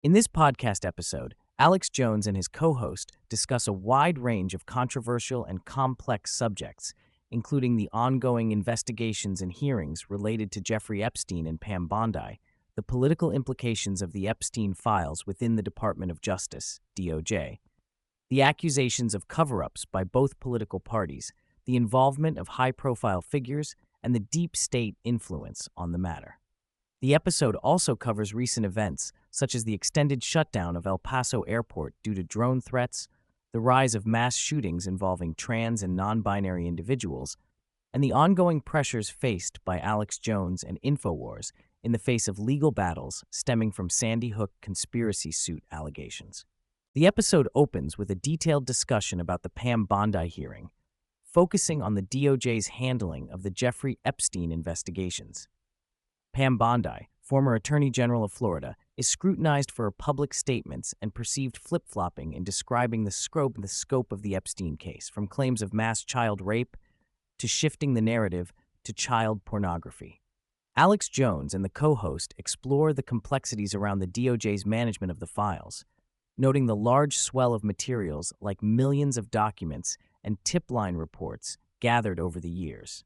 In this podcast episode, Alex Jones and his co host discuss a wide range of controversial and complex subjects, including the ongoing investigations and hearings related to Jeffrey Epstein and Pam Bondi, the political implications of the Epstein files within the Department of Justice, DOJ, the accusations of cover ups by both political parties, the involvement of high profile figures, and the deep state influence on the matter. The episode also covers recent events, such as the extended shutdown of El Paso Airport due to drone threats, the rise of mass shootings involving trans and non-binary individuals, and the ongoing pressures faced by Alex Jones and InfoWars in the face of legal battles stemming from Sandy Hook conspiracy suit allegations. The episode opens with a detailed discussion about the Pam Bondi hearing, focusing on the DOJ's handling of the Jeffrey Epstein investigations. Pam Bondi, former Attorney General of Florida, is scrutinized for her public statements and perceived flip-flopping in describing the scope of the Epstein case, from claims of mass child rape to shifting the narrative to child pornography. Alex Jones and the co-host explore the complexities around the DOJ's management of the files, noting the large swell of materials like millions of documents and tip-line reports gathered over the years.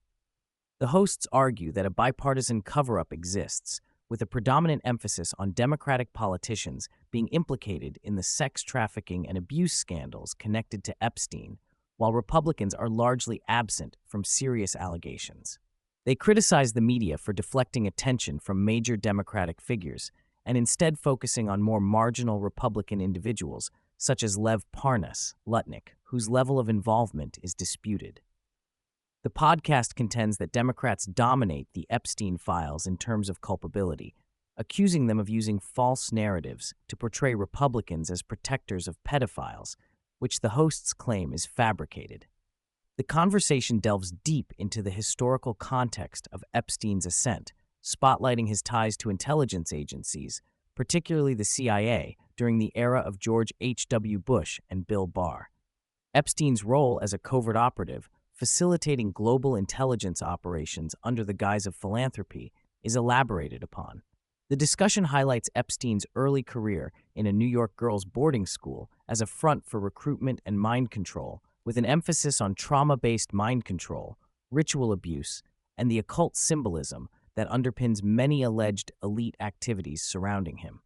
The hosts argue that a bipartisan cover-up exists, with a predominant emphasis on Democratic politicians being implicated in the sex trafficking and abuse scandals connected to Epstein, while Republicans are largely absent from serious allegations. They criticize the media for deflecting attention from major Democratic figures and instead focusing on more marginal Republican individuals, such as Lev Parnas-Lutnick, whose level of involvement is disputed. The podcast contends that Democrats dominate the Epstein files in terms of culpability, accusing them of using false narratives to portray Republicans as protectors of pedophiles, which the hosts claim is fabricated. The conversation delves deep into the historical context of Epstein's ascent, spotlighting his ties to intelligence agencies, particularly the CIA, during the era of George H.W. Bush and Bill Barr. Epstein's role as a covert operative, facilitating global intelligence operations under the guise of philanthropy, is elaborated upon. The discussion highlights Epstein's early career in a New York girls' boarding school as a front for recruitment and mind control, with an emphasis on trauma-based mind control, ritual abuse, and the occult symbolism that underpins many alleged elite activities surrounding him.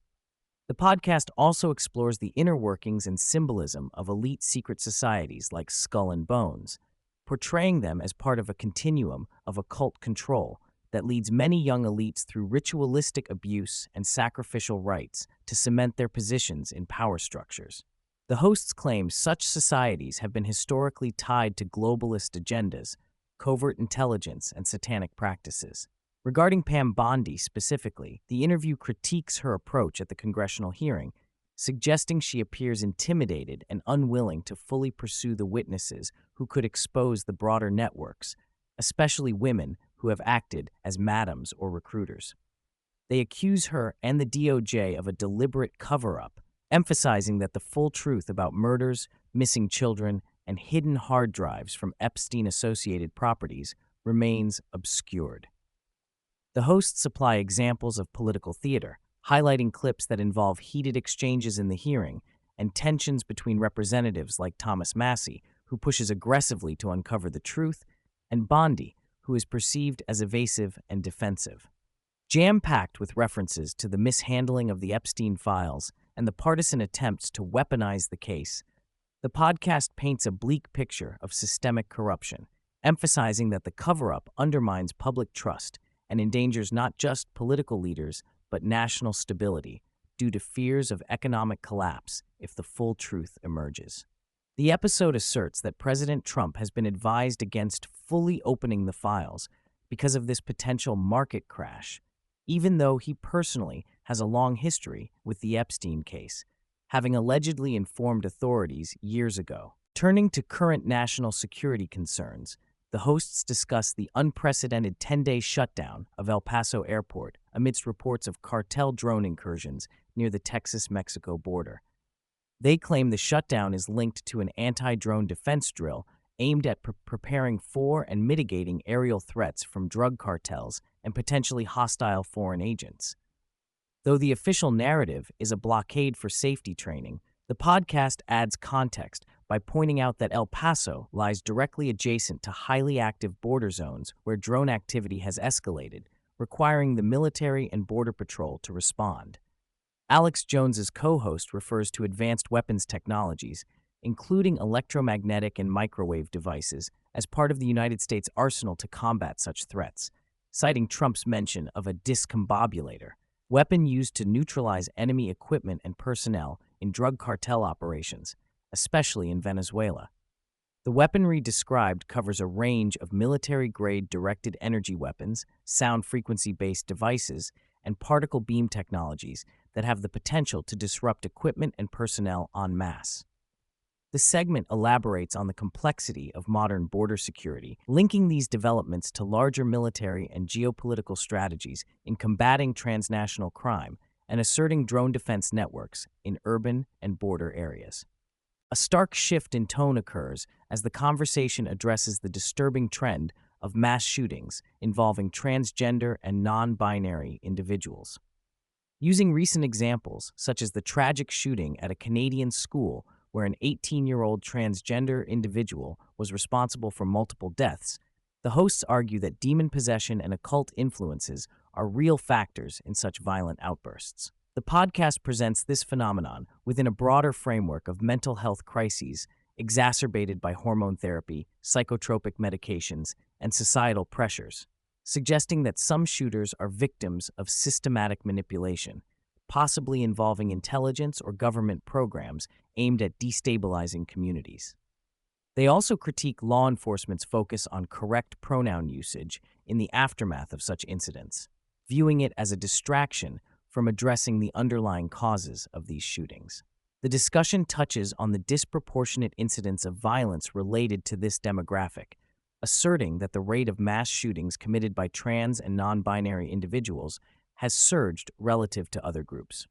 The podcast also explores the inner workings and symbolism of elite secret societies like Skull and Bones, portraying them as part of a continuum of occult control that leads many young elites through ritualistic abuse and sacrificial rites to cement their positions in power structures. The hosts claim such societies have been historically tied to globalist agendas, covert intelligence, and satanic practices. Regarding Pam Bondi specifically, the interview critiques her approach at the congressional hearing, suggesting she appears intimidated and unwilling to fully pursue the witnesses who could expose the broader networks, especially women who have acted as madams or recruiters. They accuse her and the DOJ of a deliberate cover-up, emphasizing that the full truth about murders, missing children, and hidden hard drives from Epstein-associated properties remains obscured. The hosts supply examples of political theater, highlighting clips that involve heated exchanges in the hearing and tensions between representatives like Thomas Massie, who pushes aggressively to uncover the truth, and Bondi, who is perceived as evasive and defensive. Jam-packed with references to the mishandling of the Epstein files and the partisan attempts to weaponize the case, the podcast paints a bleak picture of systemic corruption, emphasizing that the cover-up undermines public trust and endangers not just political leaders but national stability due to fears of economic collapse if the full truth emerges. The episode asserts that President Trump has been advised against fully opening the files because of this potential market crash, even though he personally has a long history with the Epstein case, having allegedly informed authorities years ago. Turning to current national security concerns, the hosts discuss the unprecedented 10-day shutdown of El Paso Airport amidst reports of cartel drone incursions near the Texas-Mexico border. They claim the shutdown is linked to an anti-drone defense drill aimed at preparing for and mitigating aerial threats from drug cartels and potentially hostile foreign agents. Though the official narrative is a blockade for safety training, the podcast adds context by pointing out that El Paso lies directly adjacent to highly active border zones where drone activity has escalated, requiring the military and border patrol to respond. Alex Jones's co-host refers to advanced weapons technologies, including electromagnetic and microwave devices, as part of the United States arsenal to combat such threats, citing Trump's mention of a discombobulator, weapon used to neutralize enemy equipment and personnel in drug cartel operations, especially in Venezuela. The weaponry described covers a range of military-grade directed energy weapons, sound frequency-based devices, and particle beam technologies that have the potential to disrupt equipment and personnel en masse. The segment elaborates on the complexity of modern border security, linking these developments to larger military and geopolitical strategies in combating transnational crime and asserting drone defense networks in urban and border areas. A stark shift in tone occurs as the conversation addresses the disturbing trend of mass shootings involving transgender and non-binary individuals. Using recent examples, such as the tragic shooting at a Canadian school where an 18-year-old transgender individual was responsible for multiple deaths, the hosts argue that demon possession and occult influences are real factors in such violent outbursts. The podcast presents this phenomenon within a broader framework of mental health crises exacerbated by hormone therapy, psychotropic medications, and societal pressures, suggesting that some shooters are victims of systematic manipulation, possibly involving intelligence or government programs aimed at destabilizing communities. They also critique law enforcement's focus on correct pronoun usage in the aftermath of such incidents, viewing it as a distraction from addressing the underlying causes of these shootings. The discussion touches on the disproportionate incidence of violence related to this demographic, asserting that the rate of mass shootings committed by trans and non-binary individuals has surged relative to other groups.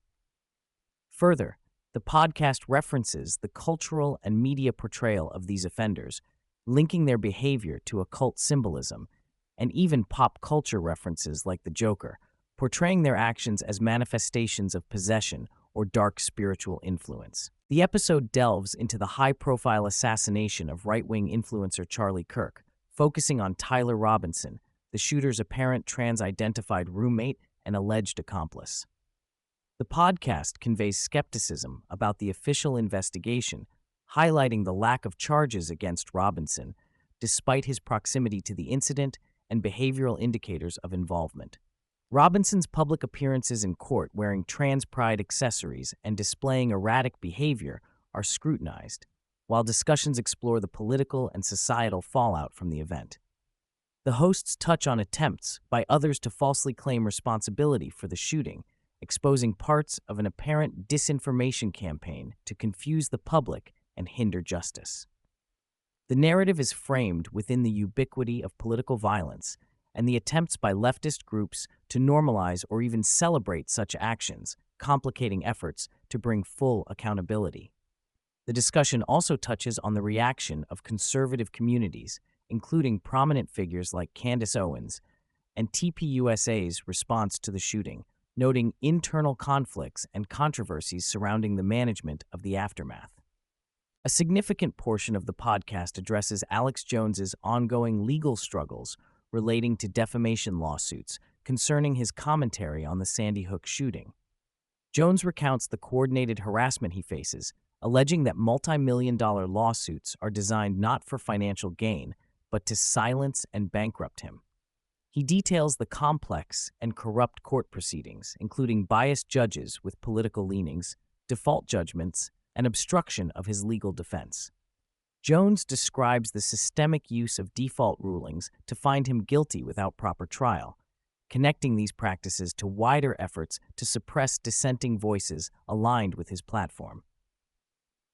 Further, the podcast references the cultural and media portrayal of these offenders, linking their behavior to occult symbolism, and even pop culture references like the Joker, portraying their actions as manifestations of possession or dark spiritual influence. The episode delves into the high-profile assassination of right-wing influencer Charlie Kirk, focusing on Tyler Robinson, the shooter's apparent trans-identified roommate and alleged accomplice. The podcast conveys skepticism about the official investigation, highlighting the lack of charges against Robinson, despite his proximity to the incident and behavioral indicators of involvement. Robinson's public appearances in court wearing trans pride accessories and displaying erratic behavior are scrutinized, while discussions explore the political and societal fallout from the event. The hosts touch on attempts by others to falsely claim responsibility for the shooting, exposing parts of an apparent disinformation campaign to confuse the public and hinder justice. The narrative is framed within the ubiquity of political violence and the attempts by leftist groups to normalize or even celebrate such actions, complicating efforts to bring full accountability. The discussion also touches on the reaction of conservative communities, including prominent figures like Candace Owens, and TPUSA's response to the shooting, noting internal conflicts and controversies surrounding the management of the aftermath. A significant portion of the podcast addresses Alex Jones's ongoing legal struggles relating to defamation lawsuits concerning his commentary on the Sandy Hook shooting. Jones recounts the coordinated harassment he faces, alleging that multi-million-dollar lawsuits are designed not for financial gain, but to silence and bankrupt him. He details the complex and corrupt court proceedings, including biased judges with political leanings, default judgments, and obstruction of his legal defense. Jones describes the systemic use of default rulings to find him guilty without proper trial, connecting these practices to wider efforts to suppress dissenting voices aligned with his platform.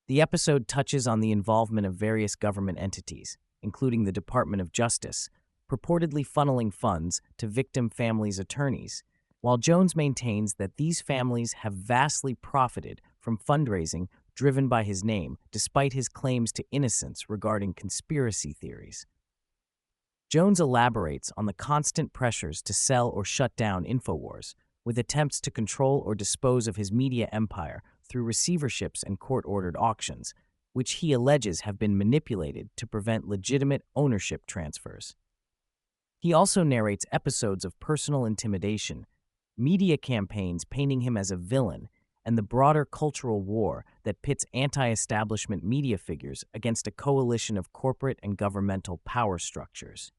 The episode touches on the involvement of various government entities, including the Department of Justice, purportedly funneling funds to victim families' attorneys, while Jones maintains that these families have vastly profited from fundraising driven by his name, despite his claims to innocence regarding conspiracy theories. Jones elaborates on the constant pressures to sell or shut down InfoWars, with attempts to control or dispose of his media empire through receiverships and court-ordered auctions, which he alleges have been manipulated to prevent legitimate ownership transfers. He also narrates episodes of personal intimidation, media campaigns painting him as a villain, and the broader cultural war that pits anti-establishment media figures against a coalition of corporate and governmental power structures.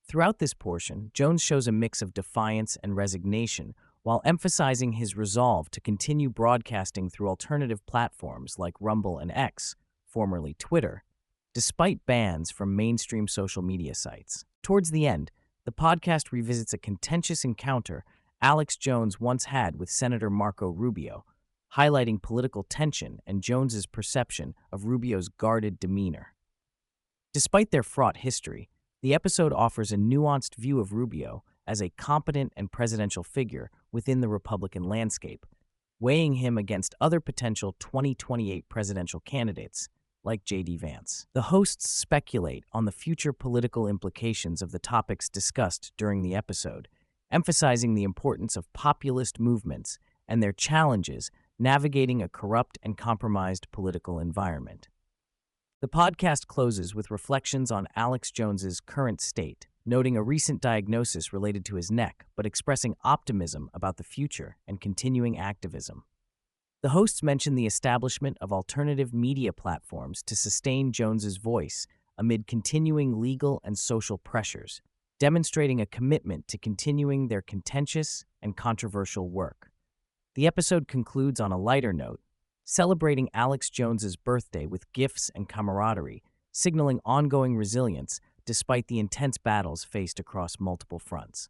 Throughout this portion, Jones shows a mix of defiance and resignation while emphasizing his resolve to continue broadcasting through alternative platforms like Rumble and X, formerly Twitter, despite bans from mainstream social media sites. Towards the end, the podcast revisits a contentious encounter Alex Jones once had with Senator Marco Rubio, highlighting political tension and Jones's perception of Rubio's guarded demeanor. Despite their fraught history, the episode offers a nuanced view of Rubio as a competent and presidential figure within the Republican landscape, weighing him against other potential 2028 presidential candidates, like J.D. Vance. The hosts speculate on the future political implications of the topics discussed during the episode, emphasizing the importance of populist movements and their challenges navigating a corrupt and compromised political environment. The podcast closes with reflections on Alex Jones's current state, noting a recent diagnosis related to his neck, but expressing optimism about the future and continuing activism. The hosts mention the establishment of alternative media platforms to sustain Jones's voice amid continuing legal and social pressures, demonstrating a commitment to continuing their contentious and controversial work. The episode concludes on a lighter note, celebrating Alex Jones's birthday with gifts and camaraderie, signaling ongoing resilience despite the intense battles faced across multiple fronts.